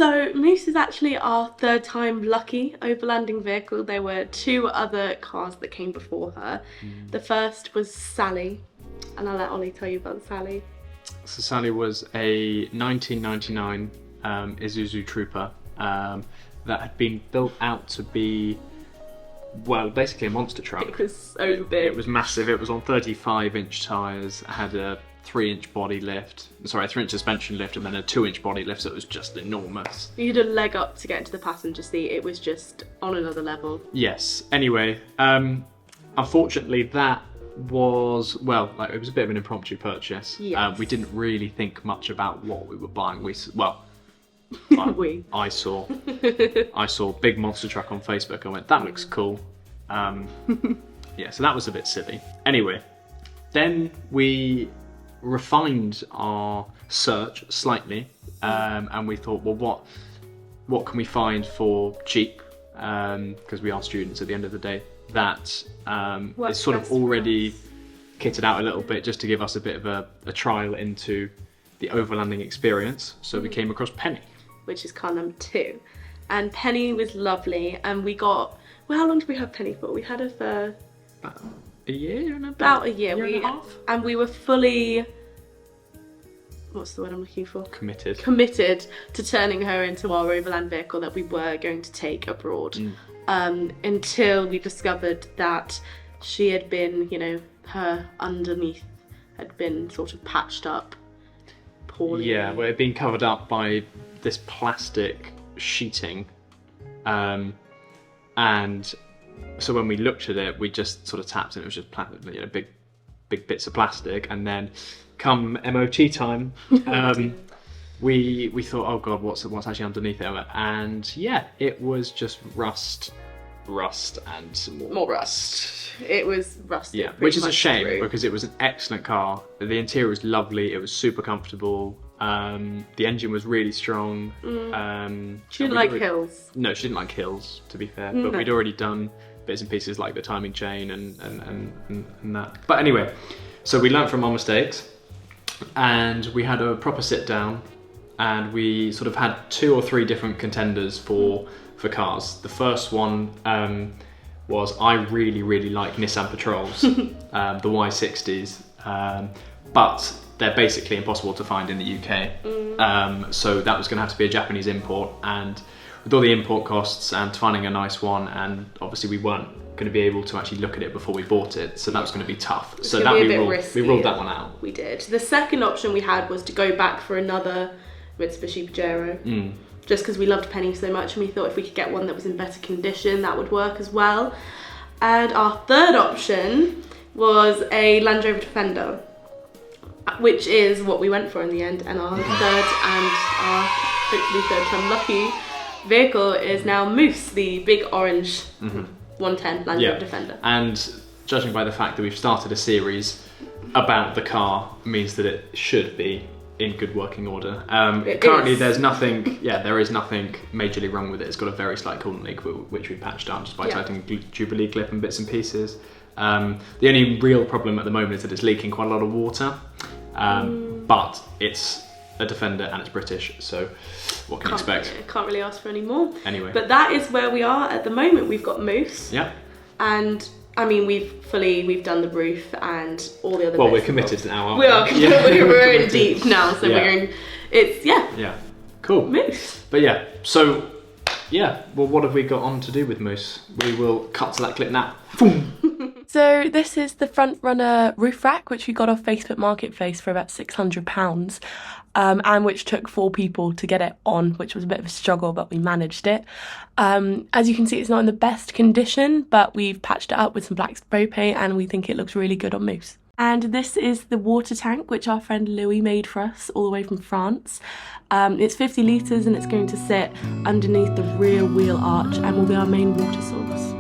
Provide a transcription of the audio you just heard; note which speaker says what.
Speaker 1: So Moose is actually our third time lucky overlanding vehicle. There were 2 other cars that came before her. The first was Sally, and I'll let Ollie tell you about Sally.
Speaker 2: So Sally was a 1999 Isuzu Trooper that had been built out to be, well, basically a monster truck.
Speaker 1: It was so big.
Speaker 2: It was massive. It was on 35-inch tyres, had a 3-inch body lift, 3-inch suspension lift, and then a 2-inch body lift, so it was just enormous.
Speaker 1: You had a leg up to get into the passenger seat. It was just on another level.
Speaker 2: Yes. Anyway, unfortunately that was, well, like, it was a bit of an impromptu purchase.
Speaker 1: Yes.
Speaker 2: We didn't really think much about what we were buying. I saw big monster truck on Facebook. I went, that looks cool. Yeah, so that was a bit silly. Anyway, then we refined our search slightly, and we thought, well, what can we find for cheap? Because we are students at the end of the day. That is sort of already kitted out a little bit, just to give us a bit of a trial into the overlanding experience. So we came across Penny,
Speaker 1: which is car number 2, and Penny was lovely. And we got, well, how long did we have Penny for? We had her for
Speaker 2: about a year and
Speaker 1: about a year
Speaker 2: and a half.
Speaker 1: And we were fully, what's the word I'm looking for? Committed to turning her into our overland vehicle that we were going to take abroad. Until we discovered that she had been, you know, her underneath had been sort of patched up poorly.
Speaker 2: Yeah, well, it had been covered up by this plastic sheeting, and so when we looked at it, we just sort of tapped and it was just big bits of plastic. And then come MOT time, we thought, oh god, what's actually underneath it? And yeah, it was just rust and some more rust.
Speaker 1: It was rusty.
Speaker 2: Yeah, which is a shame because it was an excellent car. The interior was lovely. It was super comfortable. The engine was really strong.
Speaker 1: She didn't like hills.
Speaker 2: No, she didn't like hills, to be fair. But we'd already done bits and pieces like the timing chain and that. But anyway, so we learnt from our mistakes, and we had a proper sit down, and we sort of had 2 or 3 different contenders for cars. The first one was, I really like Nissan Patrols, the Y60s, but they're basically impossible to find in the UK. So that was going to have to be a Japanese import, and with all the import costs and finding a nice one, and obviously we weren't going to be able to actually look at it before we bought it, so that was going to be tough. So that we ruled that one out.
Speaker 1: We did. The second option we had was to go back for another Mitsubishi Pajero. Just because we loved Penny so much, and we thought if we could get one that was in better condition, that would work as well. And our third option was a Land Rover Defender, which is what we went for in the end. And our third and our hopefully third time lucky vehicle is now Moose, the big orange 110 Land Rover Defender.
Speaker 2: And judging by the fact that we've started a series about the car, means that it should be in good working order. Currently there is nothing majorly wrong with it. It's got a very slight coolant leak, which we patched out just by tightening Jubilee clip and bits and pieces. The only real problem at the moment is that it's leaking quite a lot of water, but it's a Defender and it's British, so what can you expect?
Speaker 1: Can't really ask for any more.
Speaker 2: Anyway.
Speaker 1: But that is where we are at the moment. We've got Moose.
Speaker 2: Yeah.
Speaker 1: And I mean, we've done the roof and all the other
Speaker 2: Well,
Speaker 1: bits.
Speaker 2: we're committed now, aren't
Speaker 1: we? We are committed. We're in deep now, so we're in,
Speaker 2: Yeah, cool.
Speaker 1: Moose.
Speaker 2: But yeah, so, yeah, well, what have we got on to do with Moose? We will cut to that clip now.
Speaker 1: So this is the front runner roof rack, which we got off Facebook Marketplace for about £600, and which took 4 people to get it on, which was a bit of a struggle, but we managed it. As you can see, it's not in the best condition, but we've patched it up with some black spray paint, and we think it looks really good on Moose. And this is the water tank, which our friend Louis made for us all the way from France. It's 50 litres and it's going to sit underneath the rear wheel arch and will be our main water source.